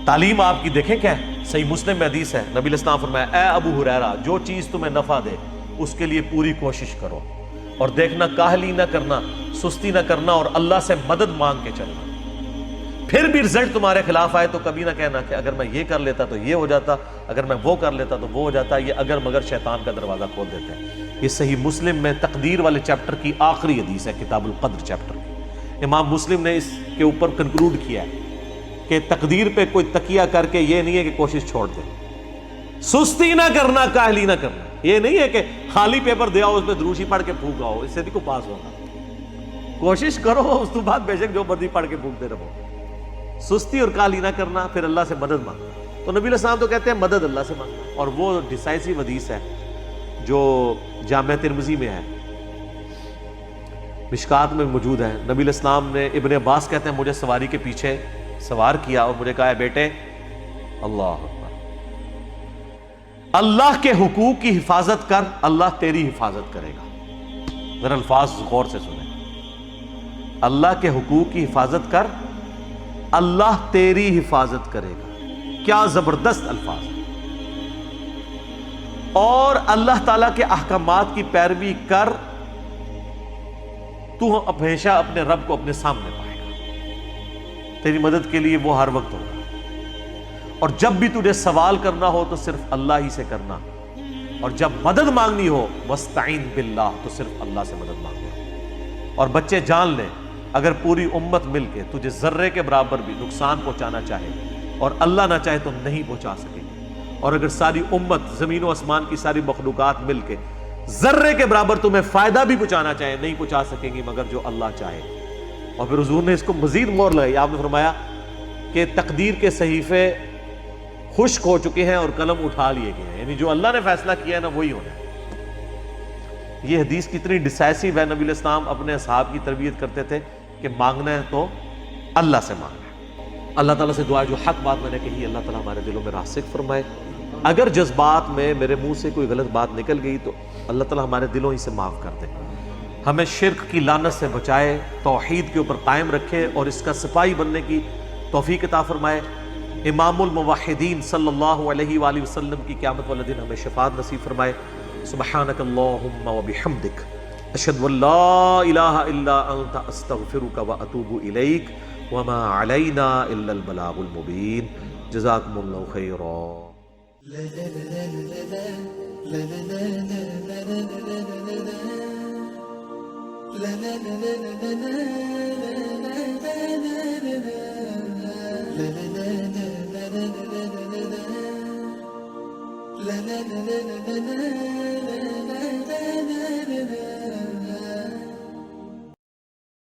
تعلیم آپ کی دیکھیں کیا ہے؟ صحیح مسلم میں حدیث ہے، نبی علیہ السلام فرمایا اے ابو ہریرہ جو چیز تمہیں نفع دے اس کے لیے پوری کوشش کرو، اور دیکھنا کاہلی نہ کرنا، سستی نہ کرنا، اور اللہ سے مدد مانگ کے چلنا۔ پھر بھی رزلٹ تمہارے خلاف آئے تو کبھی نہ کہنا کہ اگر میں یہ کر لیتا تو یہ ہو جاتا، اگر میں وہ کر لیتا تو وہ ہو جاتا۔ یہ اگر مگر شیطان کا دروازہ کھول دیتے ہیں۔ یہ صحیح مسلم میں تقدیر والے چیپٹر کی آخری حدیث ہے، کتاب القدر چیپٹر کی۔ امام مسلم نے اس کے اوپر کنکلوڈ کیا ہے کہ تقدیر پہ کوئی تکیہ کر کے یہ نہیں ہے کہ کوشش چھوڑ دے، سستی نہ کرنا، کاہلی نہ کرنا۔ یہ نہیں ہے کہ خالی پیپر دیا ہو اس پہ دروشی پڑھ کے پھونکا ہو، اس سے نہیں کو پاس ہوگا۔ کوشش کرو، اس کے بعد بے شک جو مرضی پڑھ کے پھونکتے رہو۔ سستی اور کاہلی نہ کرنا، پھر اللہ سے مدد مانگنا۔ تو نبی علیہ السلام تو کہتے ہیں مدد اللہ سے مانگنا، اور وہ ڈیسائسو حدیث ہے جو جامع ترمذی میں ہے، مشکات میں موجود ہے۔ نبی علیہ السلام نے، ابن عباس کہتے ہیں مجھے سواری کے پیچھے سوار کیا اور مجھے کہا ہے بیٹے اللہ اکبر، اللہ کے حقوق کی حفاظت کر، اللہ تیری حفاظت کرے گا۔ ذرا الفاظ غور سے سنیں، اللہ کے حقوق کی حفاظت کر، اللہ تیری حفاظت کرے گا۔ کیا زبردست الفاظ ہیں۔ اور اللہ تعالیٰ کے احکامات کی پیروی کر، تو ہمیشہ اپنے رب کو اپنے سامنے پائے گا، تیری مدد کے لیے وہ ہر وقت ہوگا۔ اور جب بھی تجھے سوال کرنا ہو تو صرف اللہ ہی سے کرنا، اور جب مدد مانگنی ہو وَاسْتَعِن بِاللَّهِ تو صرف اللہ سے مدد مانگنا۔ اور بچے جان لیں، اگر پوری امت مل کے تجھے ذرے کے برابر بھی نقصان پہنچانا چاہے اور اللہ نہ چاہے تو نہیں پہنچا سکے گی، اور اگر ساری امت، زمین و آسمان کی ساری مخلوقات مل کے ذرے کے برابر تمہیں فائدہ بھی پہنچانا چاہے، نہیں پہنچا سکیں گی مگر جو اللہ چاہے۔ اور پھر حضور نے اس کو مزید مور لگائی، آپ نے فرمایا کہ تقدیر کے صحیفے خشک ہو چکے ہیں اور قلم اٹھا لیے گئے ہیں، یعنی جو اللہ نے فیصلہ کیا ہے نا وہی ہونا ہے۔ یہ حدیث کتنی ڈیسائسو ہے۔ نبی علیہ السلام اپنے اصحاب کی تربیت کرتے تھے کہ مانگنا ہے تو اللہ سے مانگنا ہے۔ اللہ تعالیٰ سے دعا ہے جو حق بات میں نے کہی اللہ تعالیٰ ہمارے دلوں میں راسخ فرمائے۔ اگر جذبات میں میرے منہ سے کوئی غلط بات نکل گئی تو اللہ تعالیٰ ہمارے دلوں ہی سے معاف کر دے، ہمیں شرک کی لعنت سے بچائے، توحید کے اوپر قائم رکھے اور اس کا سپاہی بننے کی توفیق عطا فرمائے۔ امام الموحدین صلی اللہ علیہ وآلہ وسلم کی قیامت والے دن ہمیں شفاعت نصیب فرمائے۔ سبحانک اللہم وبحمدک، اشہد ان لا الہ الا انت، استغفرک واتوب الیک، وما علینا الا البلاغ المبین۔ جزاکم اللہ خیرا۔ la la la la la la la